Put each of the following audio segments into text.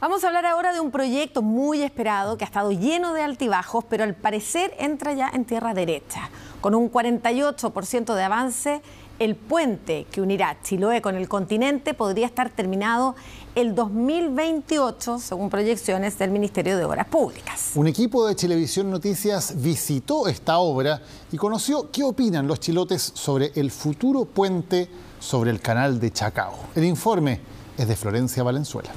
Vamos a hablar ahora de un proyecto muy esperado que ha estado lleno de altibajos, pero al parecer entra ya en tierra derecha. Con un 48% de avance, el puente que unirá Chiloé con el continente podría estar terminado el 2028, según proyecciones del Ministerio de Obras Públicas. Un equipo de Chilevisión Noticias visitó esta obra y conoció qué opinan los chilotes sobre el futuro puente sobre el canal de Chacao. El informe es de Florencia Valenzuela.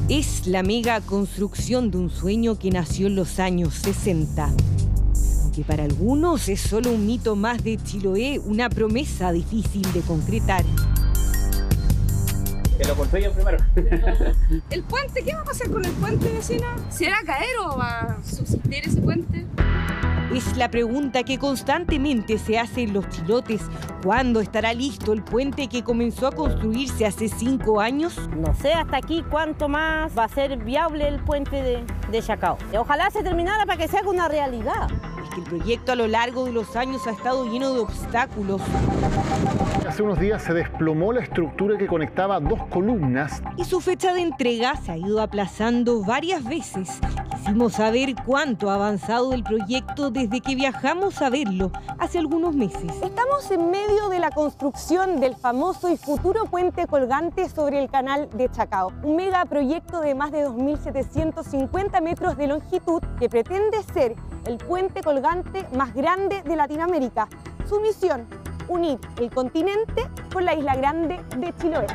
Es la mega construcción de un sueño que nació en los años 60. Aunque para algunos es solo un mito más de Chiloé, una promesa difícil de concretar. Que lo construyan primero. ¿El puente? ¿Qué va a pasar con el puente, vecina? ¿Se va a caer o va a subsistir ese puente? Es la pregunta que constantemente se hacen los chilotes. ¿Cuándo estará listo el puente que comenzó a construirse hace 5 años? No sé hasta aquí cuánto más va a ser viable el puente de Chacao. Ojalá se terminara para que se haga una realidad. Es que el proyecto a lo largo de los años ha estado lleno de obstáculos. Hace unos días se desplomó la estructura que conectaba 2 columnas. Y su fecha de entrega se ha ido aplazando varias veces. Quisimos saber cuánto ha avanzado el proyecto desde que viajamos a verlo hace algunos meses. Estamos en medio de la construcción del famoso y futuro puente colgante sobre el canal de Chacao. Un megaproyecto de más de 2.750 metros de longitud que pretende ser el puente colgante más grande de Latinoamérica. Su misión: unir el continente con la isla grande de Chiloé.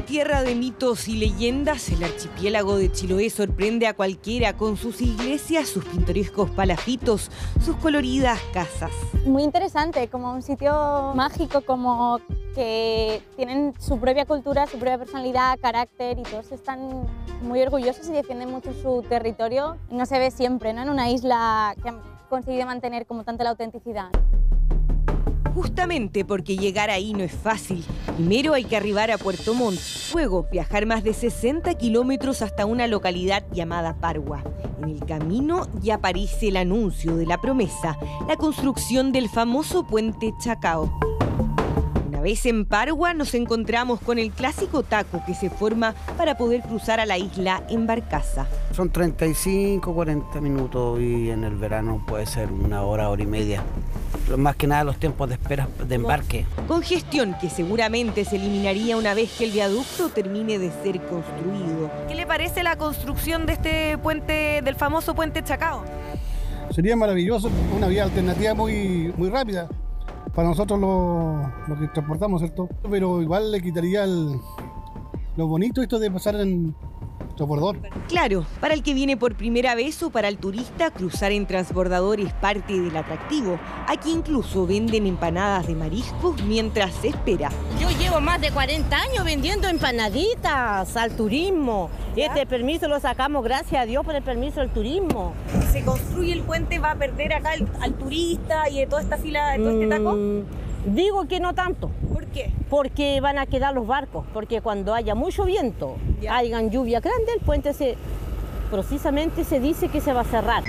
Tierra de mitos y leyendas, el archipiélago de Chiloé sorprende a cualquiera con sus iglesias, sus pintorescos palafitos, sus coloridas casas. Muy interesante, como un sitio mágico, como que tienen su propia cultura, su propia personalidad, carácter, y todos están muy orgullosos y defienden mucho su territorio. No se ve siempre, ¿no?, en una isla que han conseguido mantener como tanto la autenticidad. Justamente porque llegar ahí no es fácil. Primero hay que arribar a Puerto Montt, luego viajar más de 60 kilómetros hasta una localidad llamada Pargua. En el camino ya aparece el anuncio de la promesa, la construcción del famoso puente Chacao. Una vez en Pargua nos encontramos con el clásico taco que se forma para poder cruzar a la isla en barcaza. Son 35, 40 minutos y en el verano puede ser 1 hora, hora y media. Pero más que nada los tiempos de espera de embarque. Congestión que seguramente se eliminaría una vez que el viaducto termine de ser construido. ¿Qué le parece la construcción de este puente, del famoso puente Chacao? Sería maravilloso, una vía alternativa muy rápida para nosotros los que transportamos, ¿cierto? Pero igual le quitaría lo bonito esto de pasar en transbordador. Claro, para el que viene por primera vez o para el turista, cruzar en transbordador es parte del atractivo. Aquí incluso venden empanadas de mariscos mientras se espera. Yo llevo más de 40 años vendiendo empanaditas al turismo. Este permiso lo sacamos, gracias a Dios, por el permiso del turismo. Si se construye el puente, ¿va a perder acá al turista y de toda esta fila, de todo este taco? Digo que no tanto. ¿Por qué? Porque van a quedar los barcos, porque cuando haya mucho viento, hayan lluvia grande, el puente precisamente se dice que se va a cerrar.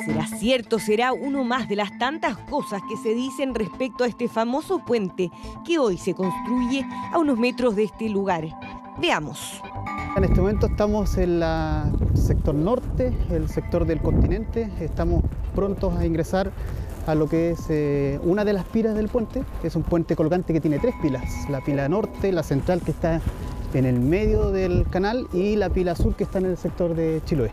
¿Será cierto? ¿Será uno más de las tantas cosas que se dicen respecto a este famoso puente que hoy se construye a unos metros de este lugar? Veamos. En este momento estamos en el sector norte, el sector del continente. Estamos prontos a ingresar a lo que es una de las pilas del puente. Es un puente colgante que tiene 3 pilas. La pila norte, la central que está en el medio del canal y la pila sur que está en el sector de Chiloé.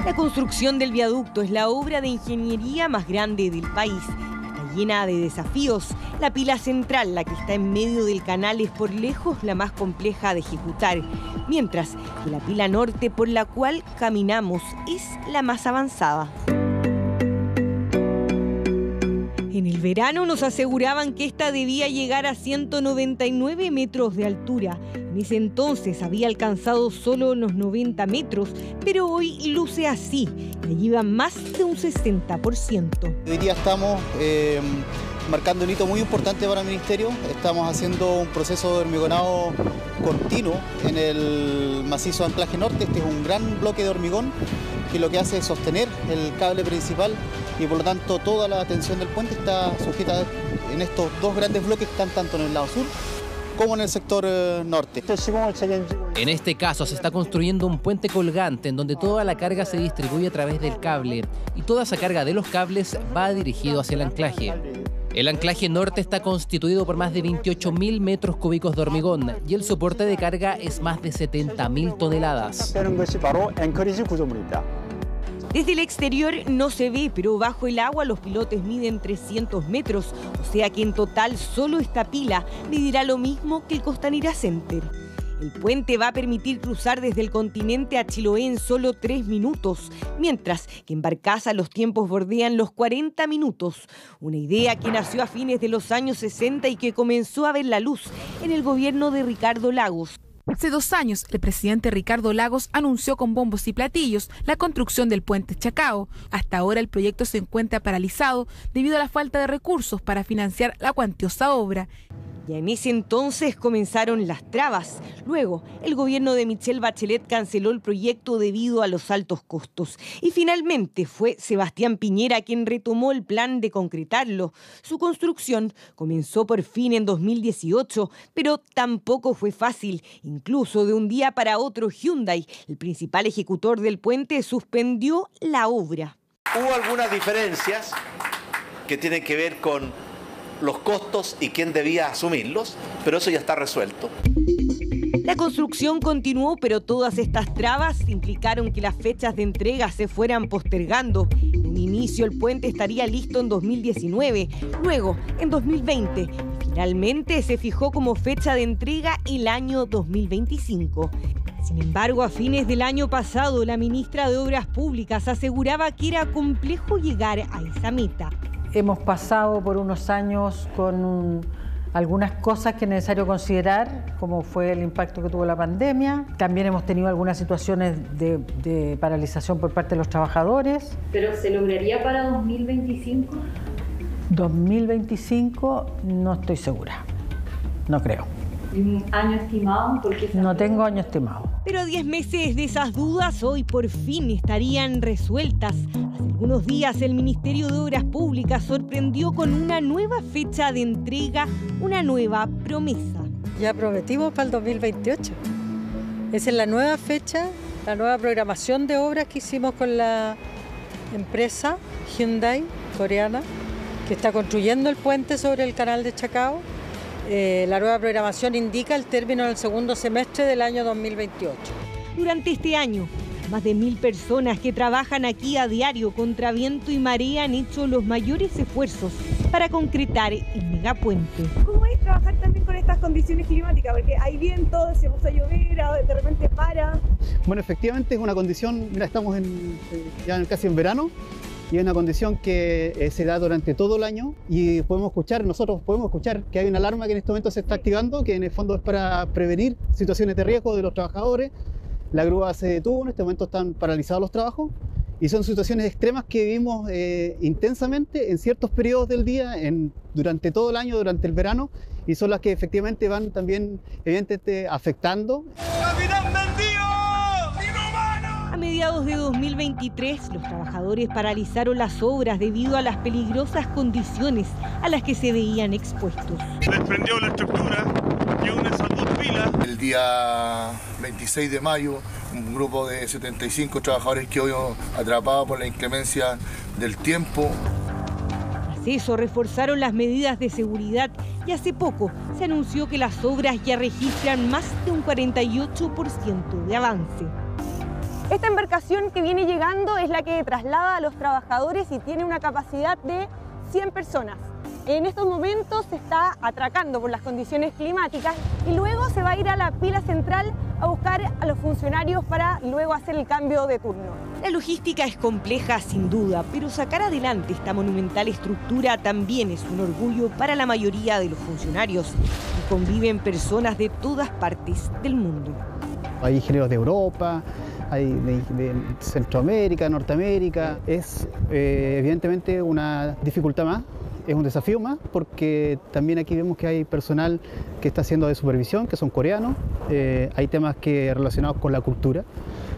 La construcción del viaducto es la obra de ingeniería más grande del país. Está llena de desafíos. La pila central, la que está en medio del canal, es por lejos la más compleja de ejecutar, mientras que la pila norte, por la cual caminamos, es la más avanzada. En el verano nos aseguraban que esta debía llegar a 199 metros de altura. En ese entonces había alcanzado solo unos 90 metros, pero hoy luce así, ya lleva más de un 60%. Hoy día estamos marcando un hito muy importante para el Ministerio. Estamos haciendo un proceso de hormigonado continuo en el macizo de anclaje norte. Este es un gran bloque de hormigón que lo que hace es sostener el cable principal y por lo tanto toda la tensión del puente está sujeta en estos dos grandes bloques que están tanto en el lado sur como en el sector norte. En este caso se está construyendo un puente colgante en donde toda la carga se distribuye a través del cable y toda esa carga de los cables va dirigido hacia el anclaje. El anclaje norte está constituido por más de 28.000 metros cúbicos de hormigón y el soporte de carga es más de 70.000 toneladas. Desde el exterior no se ve, pero bajo el agua los pilotes miden 300 metros, o sea que en total solo esta pila medirá lo mismo que el Costanera Center. El puente va a permitir cruzar desde el continente a Chiloé en solo 3 minutos, mientras que en Barcaza los tiempos bordean los 40 minutos. Una idea que nació a fines de los años 60 y que comenzó a ver la luz en el gobierno de Ricardo Lagos. Hace 2 años, el presidente Ricardo Lagos anunció con bombos y platillos la construcción del puente Chacao. Hasta ahora el proyecto se encuentra paralizado debido a la falta de recursos para financiar la cuantiosa obra. Ya en ese entonces comenzaron las trabas. Luego, el gobierno de Michelle Bachelet canceló el proyecto debido a los altos costos. Y finalmente fue Sebastián Piñera quien retomó el plan de concretarlo. Su construcción comenzó por fin en 2018, pero tampoco fue fácil. Incluso de un día para otro, Hyundai, el principal ejecutor del puente, suspendió la obra. Hubo algunas diferencias que tienen que ver con los costos y quién debía asumirlos, pero eso ya está resuelto. La construcción continuó, pero todas estas trabas implicaron que las fechas de entrega se fueran postergando. En un inicio el puente estaría listo en 2019, luego en 2020 y finalmente se fijó como fecha de entrega el año 2025. Sin embargo, a fines del año pasado, la ministra de Obras Públicas aseguraba que era complejo llegar a esa meta. Hemos pasado por unos años con algunas cosas que es necesario considerar, como fue el impacto que tuvo la pandemia. También hemos tenido algunas situaciones de paralización por parte de los trabajadores. ¿Pero se lograría para 2025? 2025 no estoy segura, no creo. ¿Y un año estimado? No tengo año estimado. Pero 10 meses de esas dudas hoy por fin estarían resueltas. Hace algunos días el Ministerio de Obras Públicas sorprendió con una nueva fecha de entrega, una nueva promesa. Ya prometimos para el 2028. Esa es la nueva fecha, la nueva programación de obras que hicimos con la empresa Hyundai coreana, que está construyendo el puente sobre el canal de Chacao. La nueva programación indica el término del segundo semestre del año 2028. Durante este año, más de 1.000 personas que trabajan aquí a diario contra viento y marea han hecho los mayores esfuerzos para concretar el megapuente. ¿Cómo es trabajar también con estas condiciones climáticas? Porque hay viento, se puso a llover, de repente para. Bueno, efectivamente es una condición, mira, estamos ya casi en verano. Y es una condición que se da durante todo el año y nosotros podemos escuchar que hay una alarma que en este momento se está activando, que en el fondo es para prevenir situaciones de riesgo de los trabajadores. La grúa se detuvo, en este momento están paralizados los trabajos y son situaciones extremas que vivimos intensamente en ciertos periodos del día, durante todo el año, durante el verano, y son las que efectivamente van también evidentemente afectando. A mediados de 2023, los trabajadores paralizaron las obras debido a las peligrosas condiciones a las que se veían expuestos. Desprendió la estructura y una salud pila. El día 26 de mayo, un grupo de 75 trabajadores quedó atrapados por la inclemencia del tiempo. Tras eso, reforzaron las medidas de seguridad y hace poco se anunció que las obras ya registran más de un 48% de avance. Esta embarcación que viene llegando es la que traslada a los trabajadores y tiene una capacidad de 100 personas. En estos momentos se está atracando por las condiciones climáticas y luego se va a ir a la pila central a buscar a los funcionarios para luego hacer el cambio de turno. La logística es compleja sin duda, pero sacar adelante esta monumental estructura también es un orgullo para la mayoría de los funcionarios y conviven personas de todas partes del mundo. Hay ingenieros de Europa, hay de Centroamérica, Norteamérica. Es evidentemente una dificultad más es un desafío más porque también aquí vemos que hay personal que está haciendo de supervisión, que son coreanos, hay temas relacionados con la cultura,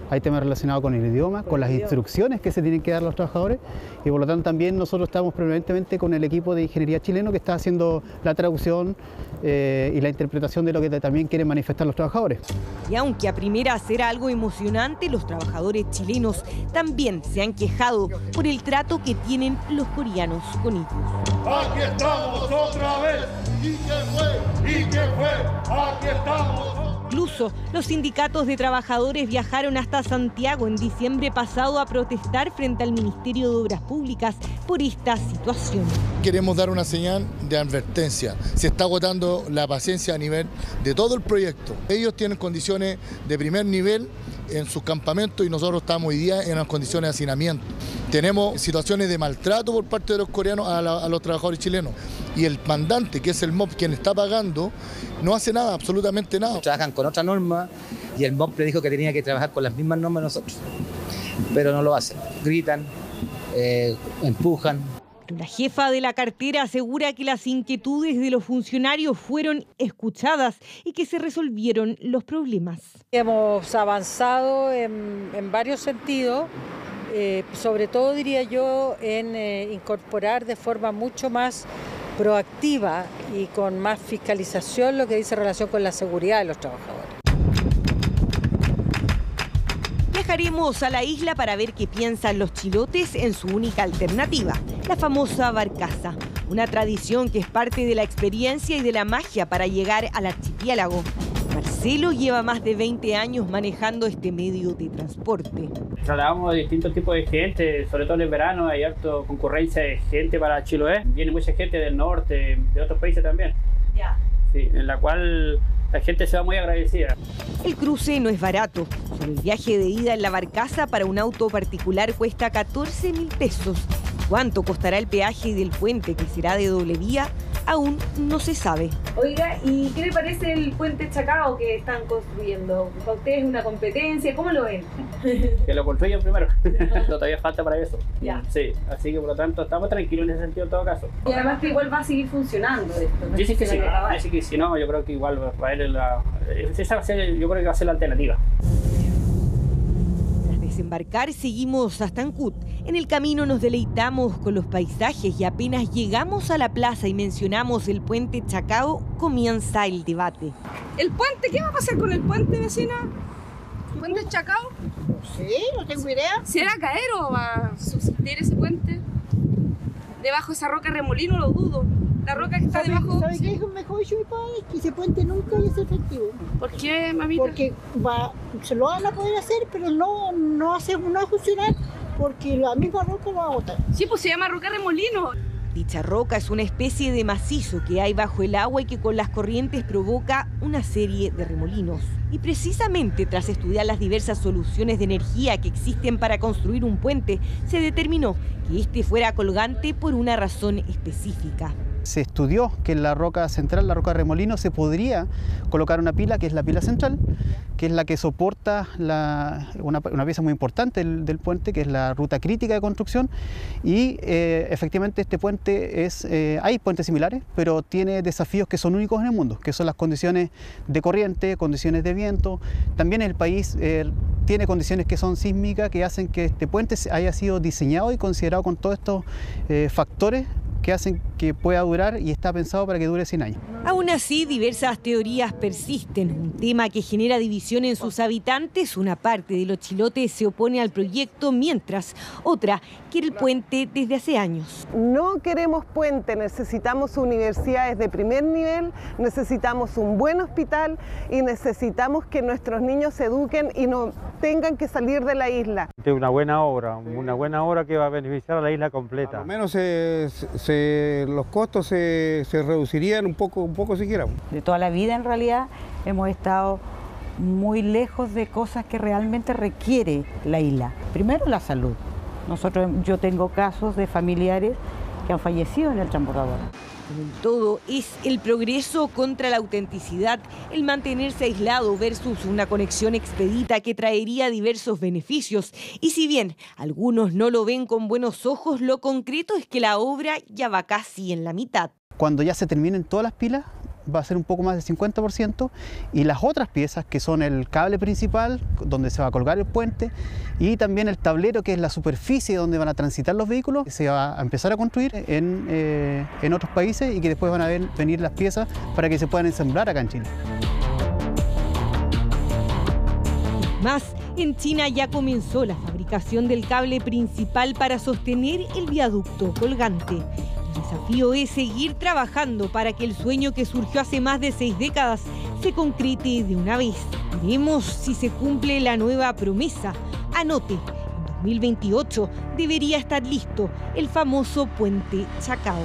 hay temas relacionados con el idioma, con las instrucciones que se tienen que dar a los trabajadores y por lo tanto también nosotros estamos permanentemente con el equipo de ingeniería chileno que está haciendo la traducción y la interpretación de lo que también quieren manifestar los trabajadores. Y aunque a primeras era algo emocionante, los trabajadores chilenos también se han quejado por el trato que tienen los coreanos con ellos. Aquí estamos otra vez. ¿Y qué fue? ¿Y qué fue? Aquí estamos. Incluso los sindicatos de trabajadores viajaron hasta Santiago en diciembre pasado a protestar frente al Ministerio de Obras Públicas por esta situación. Queremos dar una señal de advertencia. Se está agotando la paciencia a nivel de todo el proyecto. Ellos tienen condiciones de primer nivel en sus campamentos y nosotros estamos hoy día en unas condiciones de hacinamiento. Tenemos situaciones de maltrato por parte de los coreanos a los trabajadores chilenos y el mandante, que es el MOP, quien está pagando, no hace nada, absolutamente nada. Trabajan con otra norma y el MOP le dijo que tenía que trabajar con las mismas normas nosotros, pero no lo hacen. Gritan, empujan. La jefa de la cartera asegura que las inquietudes de los funcionarios fueron escuchadas y que se resolvieron los problemas. Hemos avanzado en varios sentidos, sobre todo diría yo en incorporar de forma mucho más proactiva y con más fiscalización lo que dice relación con la seguridad de los trabajadores. Viajaremos a la isla para ver qué piensan los chilotes en su única alternativa, la famosa barcaza, una tradición que es parte de la experiencia y de la magia para llegar al archipiélago. Marcelo lleva más de 20 años manejando este medio de transporte. Trasladamos a distintos tipos de gente, sobre todo en el verano hay harta concurrencia de gente para Chiloé. Viene mucha gente del norte, de otros países también. Ya. Sí, en la cual la gente se va muy agradecida. El cruce no es barato. Solo el viaje de ida en la barcaza para un auto particular cuesta 14.000 pesos. ¿Cuánto costará el peaje del puente, que será de doble vía? Aún no se sabe. Oiga, ¿y qué le parece el puente Chacao que están construyendo? ¿Para ustedes es una competencia? ¿Cómo lo ven? Que lo construyan primero. Todavía falta para eso. Ya. Sí, así que por lo tanto estamos tranquilos en ese sentido en todo caso. Y además que igual va a seguir funcionando esto. ¿No? Dice que sí, dice que si no, yo creo que igual va a haber yo creo que va a ser la alternativa. Tras desembarcar seguimos hasta Ancud. En el camino nos deleitamos con los paisajes y apenas llegamos a la plaza y mencionamos el puente Chacao, comienza el debate. ¿El puente? ¿Qué va a pasar con el puente, vecina? ¿Puente Chacao? No sé, no tengo idea. ¿Se va a caer o va a subsistir ese puente? Debajo de esa roca Remolino lo dudo. La roca que está debajo... ¿Sabe qué es mejor yo, padre? Que ese puente nunca vaya a ser efectivo. ¿Por qué, mamita? Porque se lo van a poder hacer, pero no va a funcionar porque la misma roca va a botar. Sí, pues se llama roca Remolino. Dicha roca es una especie de macizo que hay bajo el agua y que con las corrientes provoca una serie de remolinos. Y precisamente tras estudiar las diversas soluciones de energía que existen para construir un puente, se determinó que este fuera colgante por una razón específica. Se estudió que en la roca central, la roca Remolino, se podría colocar una pila, que es la pila central, que es la que soporta una pieza muy importante del puente, que es la ruta crítica de construcción. Y efectivamente este puente hay puentes similares, pero tiene desafíos que son únicos en el mundo, que son las condiciones de corriente, condiciones de viento. También el país tiene condiciones que son sísmicas, que hacen que este puente haya sido diseñado y considerado con todos estos factores que hacen que pueda durar y está pensado para que dure 100 años. Aún así, diversas teorías persisten. Un tema que genera división en sus habitantes. Una parte de los chilotes se opone al proyecto, mientras otra quiere el puente desde hace años. No queremos puente, necesitamos universidades de primer nivel, necesitamos un buen hospital y necesitamos que nuestros niños se eduquen y no tengan que salir de la isla. Es una buena obra que va a beneficiar a la isla completa. Al menos los costos se reducirían un poco siquiera. De toda la vida en realidad hemos estado muy lejos de cosas que realmente requiere la isla. Primero la salud. Yo tengo casos de familiares que que han fallecido en el transbordador. Como en todo, es el progreso contra la autenticidad, el mantenerse aislado versus una conexión expedita que traería diversos beneficios. Y si bien algunos no lo ven con buenos ojos, lo concreto es que la obra ya va casi en la mitad. Cuando ya se terminen todas las pilas, va a ser un poco más del 50%, y las otras piezas, que son el cable principal, donde se va a colgar el puente, y también el tablero, que es la superficie donde van a transitar los vehículos, se va a empezar a construir en otros países y que después van a venir las piezas para que se puedan ensamblar acá en Chile. Más, en China ya comenzó la fabricación del cable principal para sostener el viaducto colgante. El desafío es seguir trabajando para que el sueño que surgió hace más de 6 décadas se concrete de una vez. Veremos si se cumple la nueva promesa. Anote, en 2028 debería estar listo el famoso puente Chacao.